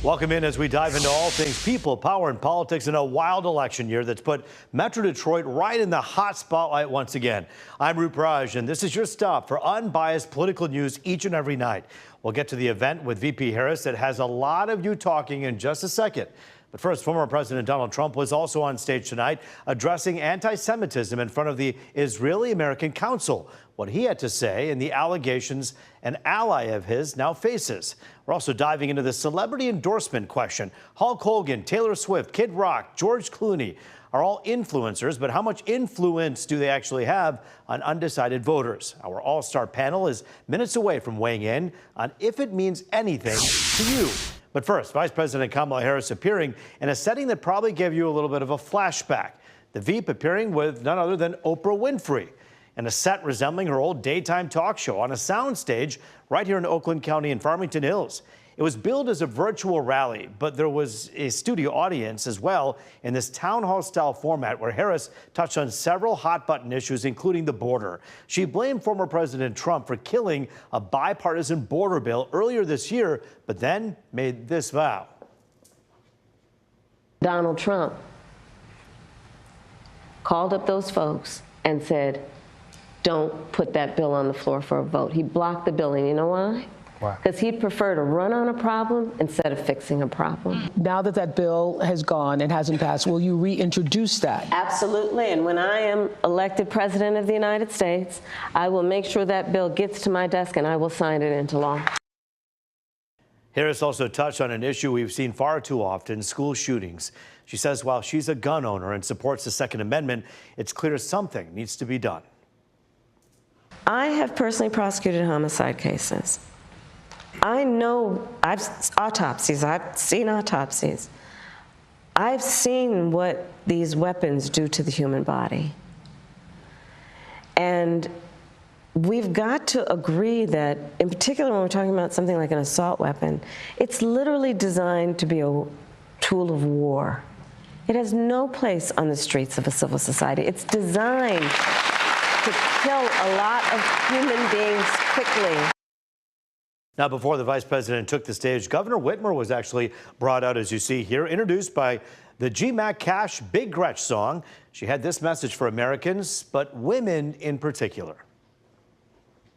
Welcome in as we dive into all things people, power, and politics in a wild election year that's put Metro Detroit right in the hot spotlight once again. I'm Roop Raj, and this is your stop for unbiased political news each and every night. We'll get to the event with VP Harris that has a lot of you talking in just a second. But first, former President Donald Trump was also on stage tonight addressing anti-Semitism in front of the Israeli-American Council. What he had to say and the allegations an ally of his now faces. We're also diving into the celebrity endorsement question. Hulk Hogan, Taylor Swift, Kid Rock, George Clooney are all influencers, but how much influence do they actually have on undecided voters? Our all-star panel is minutes away from weighing in on if it means anything to you. But first, Vice President Kamala Harris appearing in a setting that probably gave you a little bit of a flashback. The Veep appearing with none other than Oprah Winfrey in a set resembling her old daytime talk show on a soundstage right here in Oakland County in Farmington Hills. It was billed as a virtual rally, but there was a studio audience as well in this town hall style format where Harris touched on several hot button issues, including the border. She blamed former President Trump for killing a bipartisan border bill earlier this year, but then made this vow. Donald Trump called up those folks and said, don't put that bill on the floor for a vote. He blocked the bill, and you know why? Because he'd prefer to run on a problem instead of fixing a problem. Now that that bill has gone and hasn't passed, will you reintroduce that? Absolutely. And when I am elected president of the United States, I will make sure that bill gets to my desk and I will sign it into law. Harris also touched on an issue we've seen far too often, school shootings. She says while she's a gun owner and supports the Second Amendment, it's clear something needs to be done. I have personally prosecuted homicide cases. I know I've seen autopsies. I've seen what these weapons do to the human body. And we've got to agree that, in particular when we're talking about something like an assault weapon, it's literally designed to be a tool of war. It has no place on the streets of a civil society. It's designed to kill a lot of human beings quickly. Now, before the vice president took the stage, Governor Whitmer was actually brought out, as you see here, introduced by the GMAC Cash Big Gretch song. She had this message for Americans, but women in particular.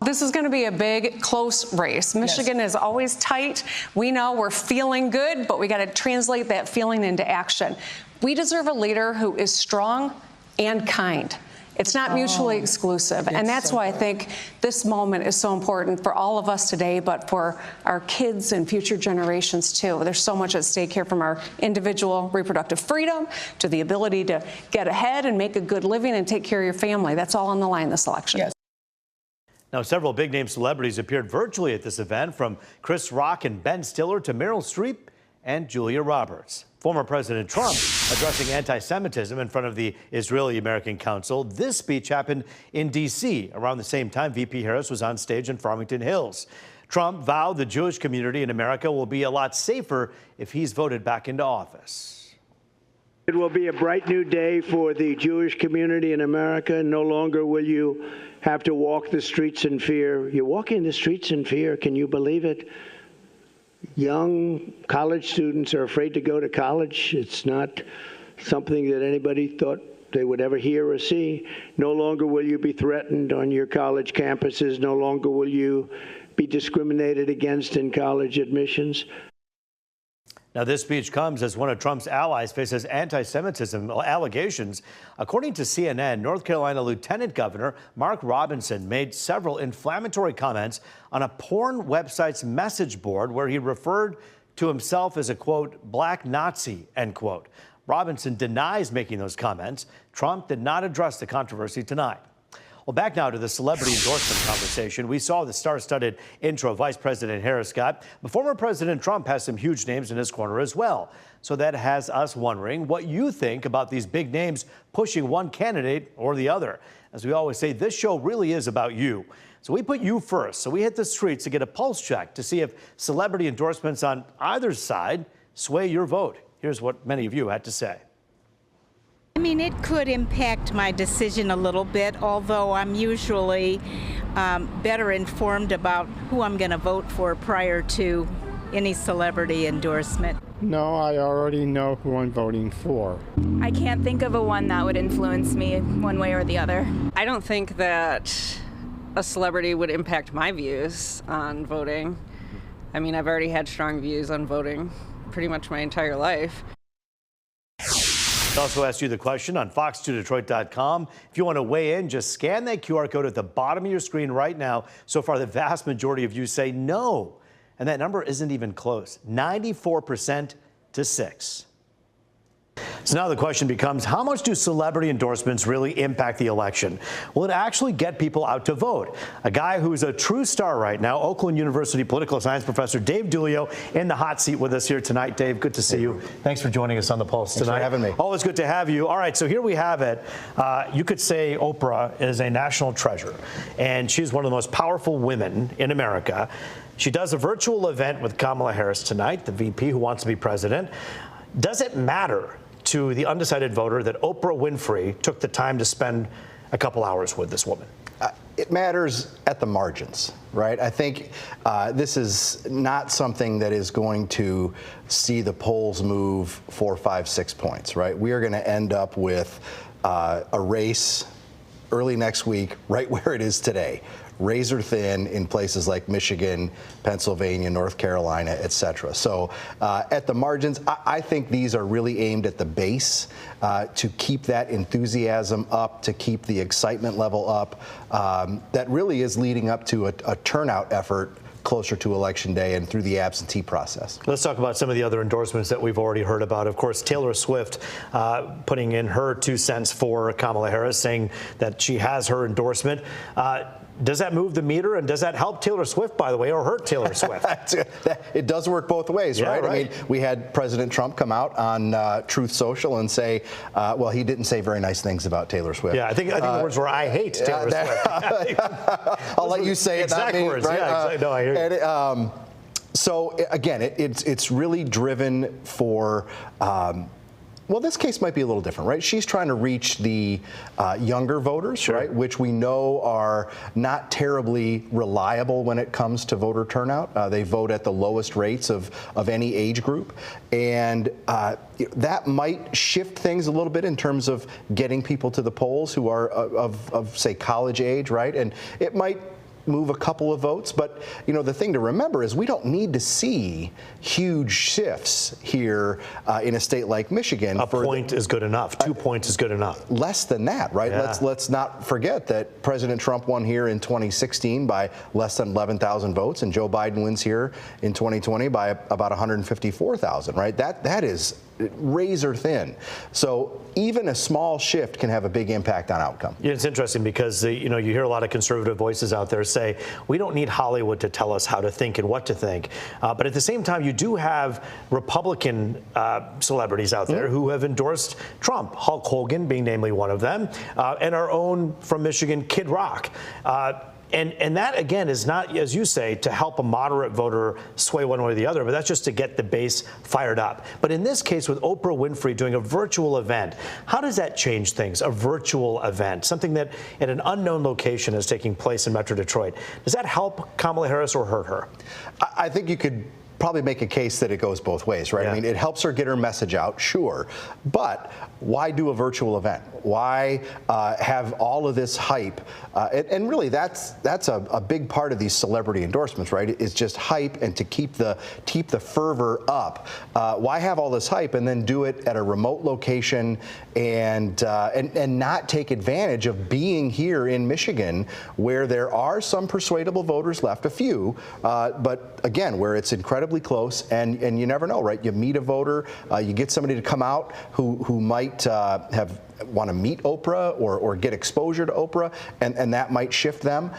This is going to be a big, close race. Michigan is always tight. We know we're feeling good, but we got to translate that feeling into action. We deserve a leader who is strong and kind. It's not mutually exclusive, and that's why I think this moment is so important for all of us today, but for our kids and future generations too. There's so much at stake here, from our individual reproductive freedom to the ability to get ahead and make a good living and take care of your family. That's all on the line this election. Yes. Now, several big-name celebrities appeared virtually at this event, from Chris Rock and Ben Stiller to Meryl Streep and Julia Roberts. Former President Trump addressing anti-Semitism in front of the Israeli-American Council. This speech happened in D.C. around the same time VP Harris was on stage in Farmington Hills. Trump vowed the Jewish community in America will be a lot safer if he's voted back into office. It will be a bright new day for the Jewish community in America. No longer will you have to walk the streets in fear. You're walking the streets in fear. Can you believe it? Young college students are afraid to go to college. It's not something that anybody thought they would ever hear or see. No longer will you be threatened on your college campuses. No longer will you be discriminated against in college admissions. Now, this speech comes as one of Trump's allies faces anti-Semitism allegations. According to CNN, North Carolina Lieutenant Governor Mark Robinson made several inflammatory comments on a porn website's message board where he referred to himself as a, quote, black Nazi, end quote. Robinson denies making those comments. Trump did not address the controversy tonight. Well, back now to the celebrity endorsement conversation. We saw the star-studded intro Vice President Harris got, but former President Trump has some huge names in his corner as well. So that has us wondering what you think about these big names pushing one candidate or the other. As we always say, this show really is about you. So we put you first. So we hit the streets to get a pulse check to see if celebrity endorsements on either side sway your vote. Here's what many of you had to say. I mean, it could impact my decision a little bit, although I'm usually better informed about who I'm going to vote for prior to any celebrity endorsement. No, I already know who I'm voting for. I can't think of a one that would influence me one way or the other. I don't think that a celebrity would impact my views on voting. I mean, I've already had strong views on voting pretty much my entire life. I also asked you the question on fox2detroit.com. If you want to weigh in, just scan that QR code at the bottom of your screen right now. So far, the vast majority of you say no. And that number isn't even close, 94% to 6. So now the question becomes, how much do celebrity endorsements really impact the election? Will it actually get people out to vote? A guy who's a true star right now, Oakland University political science professor Dave Dulio in the hot seat with us here tonight. Dave, good to see you. Thanks for joining us on The Pulse tonight. Thanks for having me. Always good to have you. All right, so here we have it. You could say Oprah is a national treasure, and she's one of the most powerful women in America. She does a virtual event with Kamala Harris tonight, the VP who wants to be president. Does it matter to the undecided voter that Oprah Winfrey took the time to spend a couple hours with this woman? It matters at the margins, right? I think this is not something that is going to see the polls move 4, 5, 6 points, right? We are going to end up with a race early next week, right where it is today. Razor thin in places like Michigan, Pennsylvania, North Carolina, et cetera. So at the margins, I think these are really aimed at the base to keep that enthusiasm up, to keep the excitement level up. That really is leading up to a turnout effort closer to Election Day and through the absentee process. Let's talk about some of the other endorsements that we've already heard about. Of course, Taylor Swift putting in her 2 cents for Kamala Harris, saying that she has her endorsement. Does that move the meter, and does that help Taylor Swift, by the way, or hurt Taylor Swift? It does work both ways, Yeah, right? I mean, we had President Trump come out on Truth Social and say, well, he didn't say very nice things about Taylor Swift. Yeah, I think the words were, "I hate Taylor Swift." I'll let you say it, exact not me, words. right? Yeah, exactly. No, I hear you. So again, it's really driven for. Well, this case might be a little different, right? She's trying to reach the younger voters, right, which we know are not terribly reliable when it comes to voter turnout. They vote at the lowest rates of any age group. And that might shift things a little bit in terms of getting people to the polls who are of say, college age, right? And it might move a couple of votes, but the thing to remember is we don't need to see huge shifts here in a state like Michigan. A point is good enough. 2 points is good enough. Less than that, right? Yeah. Let's not forget that President Trump won here in 2016 by less than 11,000 votes, and Joe Biden wins here in 2020 by about 154,000, right? That is razor thin. So even a small shift can have a big impact on outcome. Yeah, it's interesting because you hear a lot of conservative voices out there say we don't need Hollywood to tell us how to think and what to think. But at the same time, you do have Republican celebrities out there who have endorsed Trump. Hulk Hogan being namely one of them, and our own from Michigan, Kid Rock. And that, again, is not, as you say, to help a moderate voter sway one way or the other, but that's just to get the base fired up. But in this case, with Oprah Winfrey doing a virtual event, how does that change things, a virtual event, something that at an unknown location is taking place in Metro Detroit? Does that help Kamala Harris or hurt her? I think you could probably make a case that it goes both ways, right? Yeah. I mean, it helps her get her message out, sure, but why do a virtual event? Why have all of this hype? And really, that's a big part of these celebrity endorsements, right? It's just hype, and to keep the fervor up. Why have all this hype and then do it at a remote location and not take advantage of being here in Michigan, where there are some persuadable voters left, a few, but again, where it's incredibly close, and you never know, right? You meet a voter, you get somebody to come out who might want to meet Oprah or get exposure to Oprah, and that might shift them.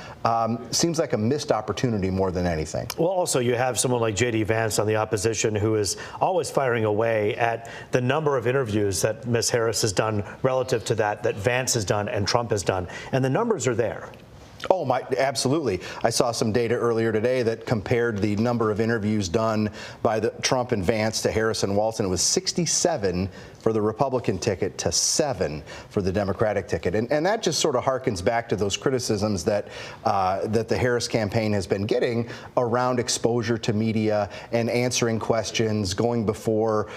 Seems like a missed opportunity more than anything. Well, also you have someone like J.D. Vance on the opposition who is always firing away at the number of interviews that Ms. Harris has done relative to that Vance has done and Trump has done, and the numbers are there. Oh, absolutely. I saw some data earlier today that compared the number of interviews done by Trump and Vance to Harris and Walton. It was 67 for the Republican ticket to 7 for the Democratic ticket. And that just sort of harkens back to those criticisms that the Harris campaign has been getting around exposure to media and answering questions, going before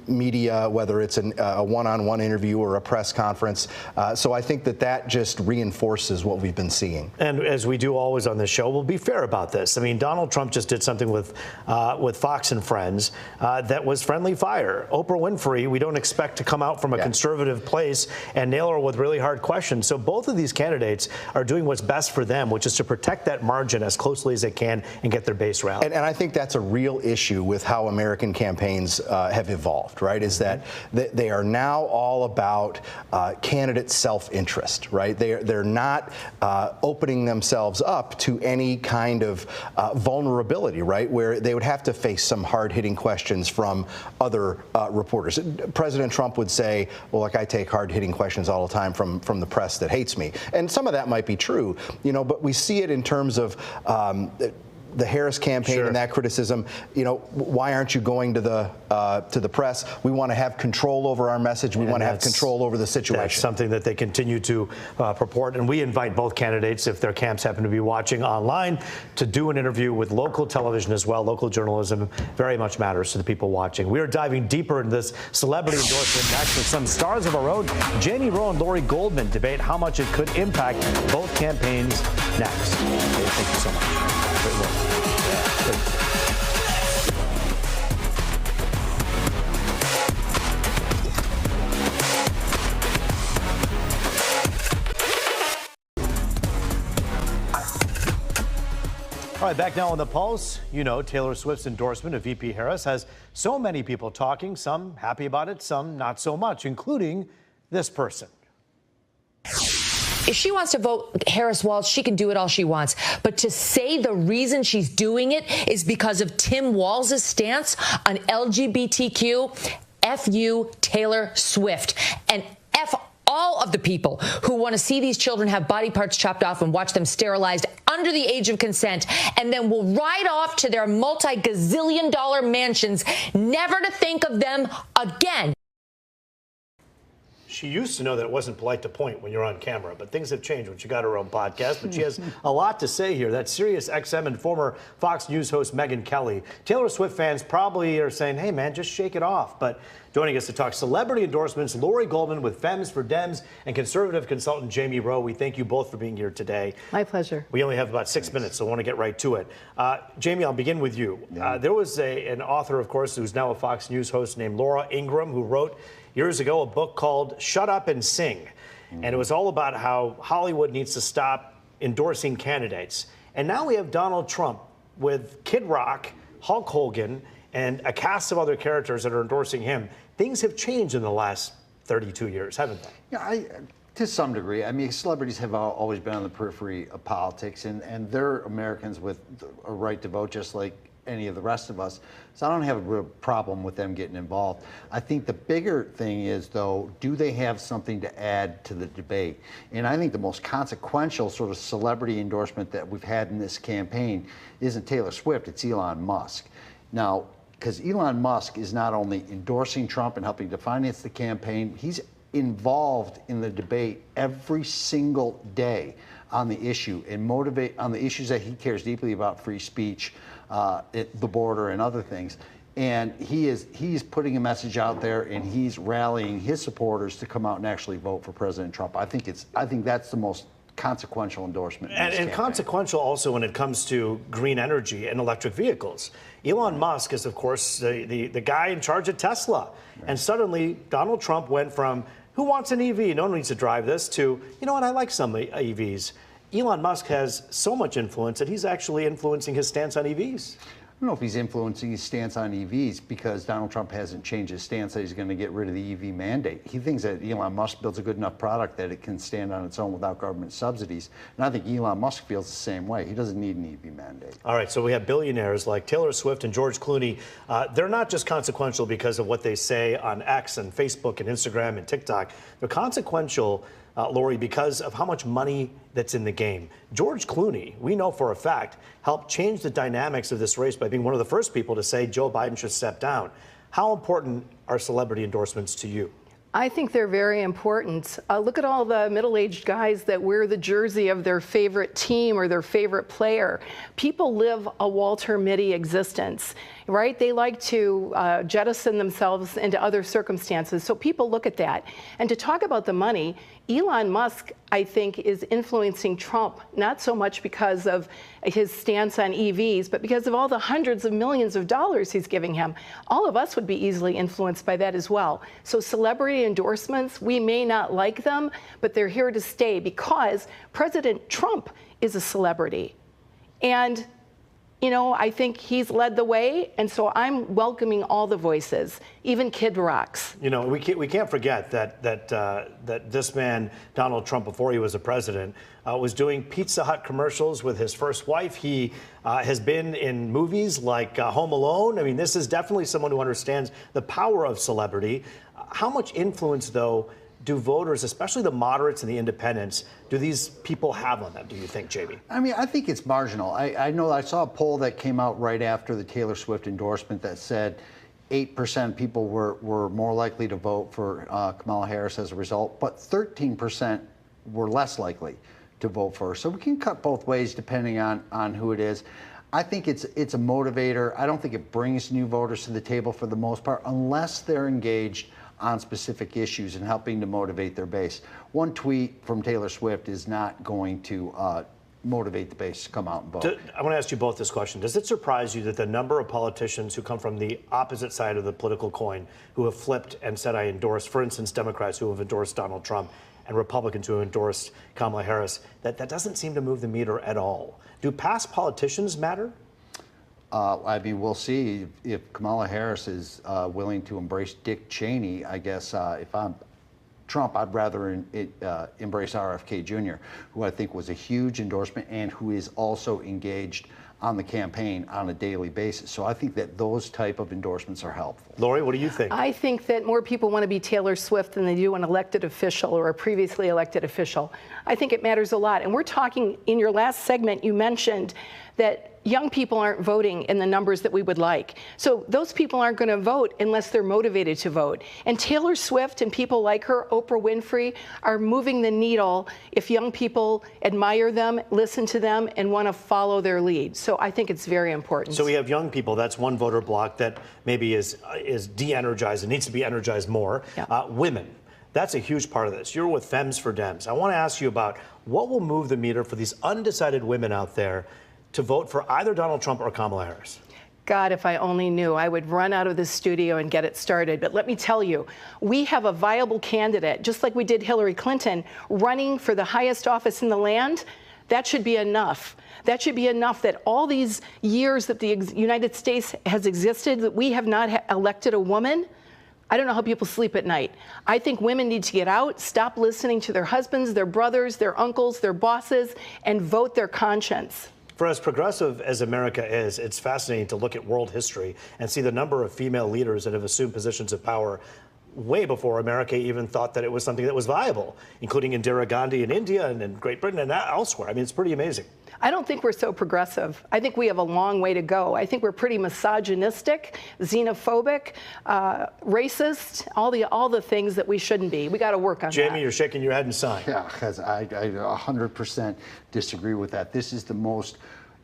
media, whether it's a one-on-one interview or a press conference. So I think that just reinforces what we've been seeing. And as we do always on this show, we'll be fair about this. I mean, Donald Trump just did something with Fox and Friends that was friendly fire. Oprah Winfrey, we don't expect to come out from a conservative place and nail her with really hard questions. So both of these candidates are doing what's best for them, which is to protect that margin as closely as they can and get their base rallied. And I think that's a real issue with how American campaigns have evolved, right? Is that they are now all about candidate self-interest, right? They're not opening themselves up to any kind of vulnerability, right? Where they would have to face some hard-hitting questions from other reporters. President Trump would say, well, look, I take hard-hitting questions all the time from the press that hates me. And some of that might be true, but we see it in terms of the Harris campaign and that criticism. Why aren't you going to the press? We want to have control over our message. We want to have control over the situation. That's something that they continue to purport. And we invite both candidates, if their camps happen to be watching online, to do an interview with local television as well. Local journalism very much matters to the people watching. We are diving deeper into this celebrity endorsement next with some stars of our own. Jamie Rowe and Lori Goldman debate how much it could impact both campaigns next. Thank you so much. Great work. All right, back now on The Pulse. Taylor Swift's endorsement of VP Harris has so many people talking, some happy about it, some not so much, including this person. If she wants to vote Harris Walz, she can do it all she wants. But to say the reason she's doing it is because of Tim Walz's stance on LGBTQ, F you, Taylor Swift. And F all of the people who want to see these children have body parts chopped off and watch them sterilized under the age of consent, and then will ride off to their multi-gazillion-dollar mansions, never to think of them again. She used to know that it wasn't polite to point when you're on camera, but things have changed when she got her own podcast. But she has a lot to say here. That's Sirius XM and former Fox News host Megyn Kelly. Taylor Swift fans probably are saying, hey, man, just shake it off. But joining us to talk celebrity endorsements, Lori Goldman with Femmes for Dems and conservative consultant Jamie Rowe. We thank you both for being here today. My pleasure. We only have about 6 minutes, so I want to get right to it. Jamie, I'll begin with you. There was an author, of course, who's now a Fox News host named Laura Ingraham, who wrote years ago a book called Shut Up and Sing. And it was all about how Hollywood needs to stop endorsing candidates. And now we have Donald Trump with Kid Rock, Hulk Hogan, and a cast of other characters that are endorsing him. Things have changed in the last 32 years, haven't they? Yeah, to some degree. I mean, celebrities have always been on the periphery of politics, and they're Americans with a right to vote just like any of the rest of us. So I don't have a real problem with them getting involved. I think the bigger thing is, though, do they have something to add to the debate? And I think the most consequential sort of celebrity endorsement that we've had in this campaign isn't Taylor Swift, it's Elon Musk. Now, because Elon Musk is not only endorsing Trump and helping to finance the campaign, he's involved in the debate every single day on the issue and motivate on the issues that he cares deeply about: free speech, the border, and other things. And he's putting a message out there, and he's rallying his supporters to come out and actually vote for President Trump. I think that's the most consequential endorsement. And consequential also when it comes to green energy and electric vehicles. Elon Musk is, of course, the guy in charge of Tesla. Right. And suddenly Donald Trump went from, who wants an EV? No one needs to drive this, to, you know what, I like some EVs. Elon Musk has so much influence that he's actually influencing his stance on EVs. I don't know if he's influencing his stance on EVs, because Donald Trump hasn't changed his stance that he's going to get rid of the EV mandate. He thinks that Elon Musk builds a good enough product that it can stand on its own without government subsidies. And I think Elon Musk feels the same way. He doesn't need an EV mandate. All right, so we have billionaires like Taylor Swift and George Clooney. They're not just consequential because of what they say on X and Facebook and Instagram and TikTok. They're consequential Lori, because of how much money that's in the game. George Clooney, we know for a fact, helped change the dynamics of this race by being one of the first people to say Joe Biden should step down. How important are celebrity endorsements to you? I think they're very important. Look at all the middle-aged guys that wear the jersey of their favorite team or their favorite player. People live a Walter Mitty existence, right? They like to jettison themselves into other circumstances. So people look at that. And to talk about the money, Elon Musk, I think, is influencing Trump, not so much because of his stance on EVs, but because of all the hundreds of millions of dollars he's giving him. All of us would be easily influenced by that as well. So celebrity endorsements, we may not like them, but they're here to stay because President Trump is a celebrity. And you know, I think he's led the way, and so I'm welcoming all the voices, even Kid Rock's. You know, we can't forget that this man, Donald Trump, before he was a president, was doing Pizza Hut commercials with his first wife. He has been in movies like Home Alone. I mean, this is definitely someone who understands the power of celebrity. How much influence, though, do voters, especially the moderates and the independents, do these people have on them, do you think, Jamie? I mean, I think it's marginal. I know I saw a poll that came out right after the Taylor Swift endorsement that said 8% of people were more likely to vote for Kamala Harris as a result, but 13% were less likely to vote for her. So we can cut both ways depending on who it is. I think it's a motivator. I don't think it brings new voters to the table for the most part, unless they're engaged on specific issues and helping to motivate their base. One tweet from Taylor Swift is not going to motivate the base to come out and vote. I want to ask you both this question. Does it surprise you that the number of politicians who come from the opposite side of the political coin who have flipped and said, I endorse, for instance, Democrats who have endorsed Donald Trump and Republicans who have endorsed Kamala Harris, that doesn't seem to move the meter at all? Do past politicians matter? I mean, we'll see if Kamala Harris is willing to embrace Dick Cheney. I guess if I'm Trump, I'd rather embrace RFK Jr., who I think was a huge endorsement and who is also engaged on the campaign on a daily basis. So I think that those type of endorsements are helpful. Lori, what do you think? I think that more people want to be Taylor Swift than they do an elected official or a previously elected official. I think it matters a lot. And we're talking, in your last segment, you mentioned that young people aren't voting in the numbers that we would like. So those people aren't going to vote unless they're motivated to vote. And Taylor Swift and people like her, Oprah Winfrey, are moving the needle if young people admire them, listen to them, and want to follow their lead. So I think it's very important. So we have young people. That's one voter block that maybe is de-energized and needs to be energized more. Yeah. Women. That's a huge part of this. You're with Femmes for Dems. I want to ask you about what will move the meter for these undecided women out there to vote for either Donald Trump or Kamala Harris? God, if I only knew, I would run out of this studio and get it started. But let me tell you, we have a viable candidate, just like we did Hillary Clinton, running for the highest office in the land. That should be enough. That should be enough that all these years that the United States has existed, that we have not elected a woman. I don't know how people sleep at night. I think women need to get out, stop listening to their husbands, their brothers, their uncles, their bosses, and vote their conscience. For as progressive as America is, it's fascinating to look at world history and see the number of female leaders that have assumed positions of power way before America even thought that it was something that was viable, including Indira Gandhi in India and in Great Britain and elsewhere. I mean, it's pretty amazing. I don't think we're so progressive. I think we have a long way to go. I think we're pretty misogynistic, xenophobic, racist, all the things that we shouldn't be. We got to work on that. Jamie, you're shaking your head and sighing. Yeah, because I 100% disagree with that. This is the most.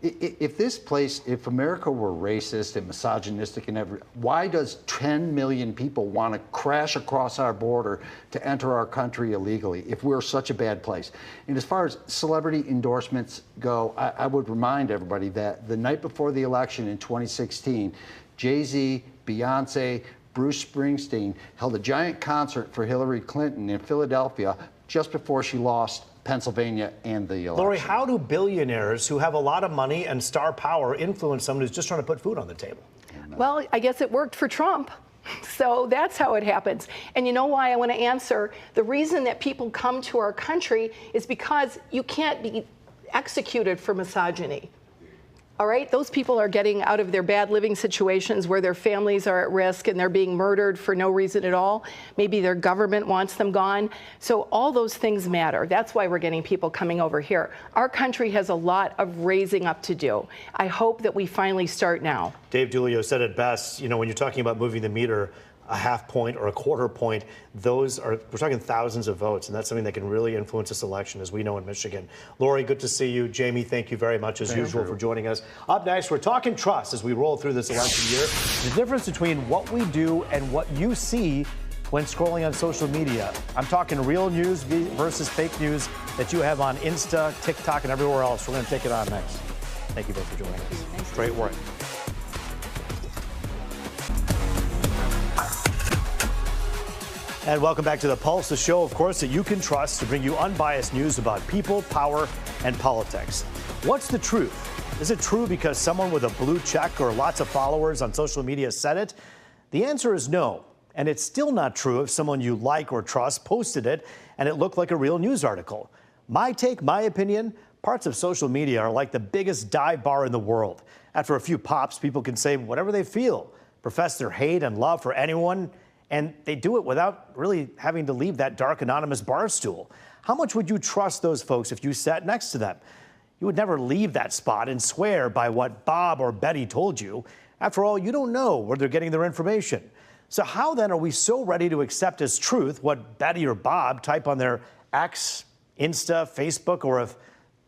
If America were racist and misogynistic and why does 10 million people want to crash across our border to enter our country illegally if we're such a bad place? And as far as celebrity endorsements go, I would remind everybody that the night before the election in 2016, Jay-Z, Beyonce, Bruce Springsteen held a giant concert for Hillary Clinton in Philadelphia just before she lost Pennsylvania and the election. Lori, how do billionaires who have a lot of money and star power influence someone who's just trying to put food on the table? Well, I guess it worked for Trump. So that's how it happens. And you know why I want to answer? The reason that people come to our country is because you can't be executed for misogyny. All right, those people are getting out of their bad living situations where their families are at risk and they're being murdered for no reason at all. Maybe their government wants them gone. So all those things matter. That's why we're getting people coming over here. Our country has a lot of raising up to do. I hope that we finally start now. Dave Dulio said it best, you know, when you're talking about moving the meter a half point or a quarter point, we're talking thousands of votes, and that's something that can really influence this election, as we know in Michigan. Lori, good to see you. Jamie, thank you very much, as usual, for joining us. Up next, we're talking trust as we roll through this election year. The difference between what we do and what you see when scrolling on social media. I'm talking real news versus fake news that you have on Insta, TikTok, and everywhere else. We're going to take it on next. Thank you both for joining us. Great work. And welcome back to The Pulse, the show, of course, that you can trust to bring you unbiased news about people, power, and politics. What's the truth? Is it true because someone with a blue check or lots of followers on social media said it? The answer is no. And it's still not true if someone you like or trust posted it and it looked like a real news article. My take, my opinion, parts of social media are like the biggest dive bar in the world. After a few pops, people can say whatever they feel, profess their hate and love for anyone, and they do it without really having to leave that dark, anonymous bar stool. How much would you trust those folks if you sat next to them? You would never leave that spot and swear by what Bob or Betty told you. After all, you don't know where they're getting their information. So how then are we so ready to accept as truth what Betty or Bob type on their X, Insta, Facebook, or if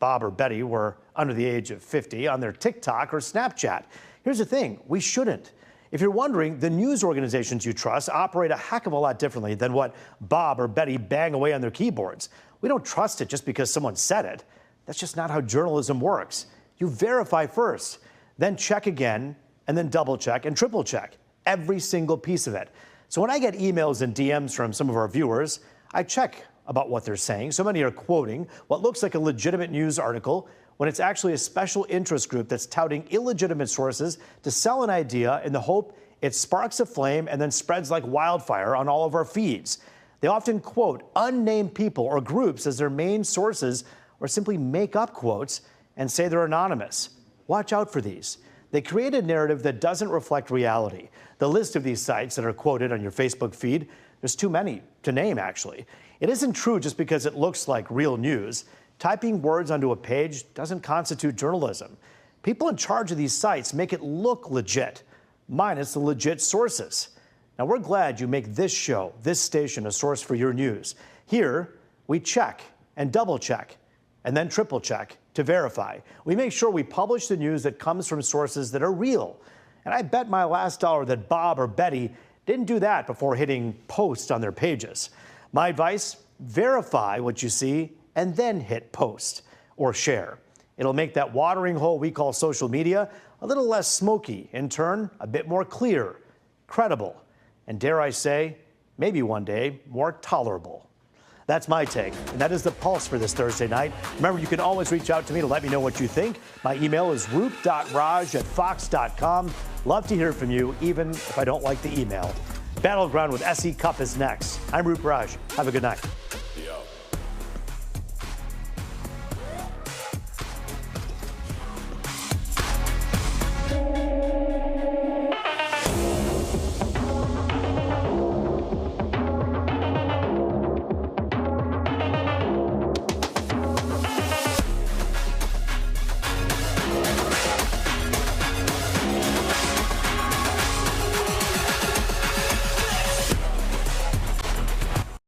Bob or Betty were under the age of 50, on their TikTok or Snapchat? Here's the thing, we shouldn't. If you're wondering, the news organizations you trust operate a heck of a lot differently than what Bob or Betty bang away on their keyboards. We don't trust it just because someone said it. That's just not how journalism works. You verify first, then check again, and then double check and triple check every single piece of it. So when I get emails and DMs from some of our viewers, I check about what they're saying. So many are quoting what looks like a legitimate news article when it's actually a special interest group that's touting illegitimate sources to sell an idea in the hope it sparks a flame and then spreads like wildfire on all of our feeds. They often quote unnamed people or groups as their main sources or simply make up quotes and say they're anonymous. Watch out for these. They create a narrative that doesn't reflect reality. The list of these sites that are quoted on your Facebook feed, there's too many to name, actually. It isn't true just because it looks like real news. Typing words onto a page doesn't constitute journalism. People in charge of these sites make it look legit, minus the legit sources. Now, we're glad you make this show, this station, a source for your news. Here, we check and double check and then triple check to verify. We make sure we publish the news that comes from sources that are real. And I bet my last dollar that Bob or Betty didn't do that before hitting post on their pages. My advice, verify what you see and then hit post or share. It'll make that watering hole we call social media a little less smoky, in turn, a bit more clear, credible, and dare I say, maybe one day, more tolerable. That's my take, and that is The Pulse for this Thursday night. Remember, you can always reach out to me to let me know what you think. My email is roop.raj@fox.com. Love to hear from you, even if I don't like the email. Battleground with SE Cup is next. I'm Roop Raj. Have a good night.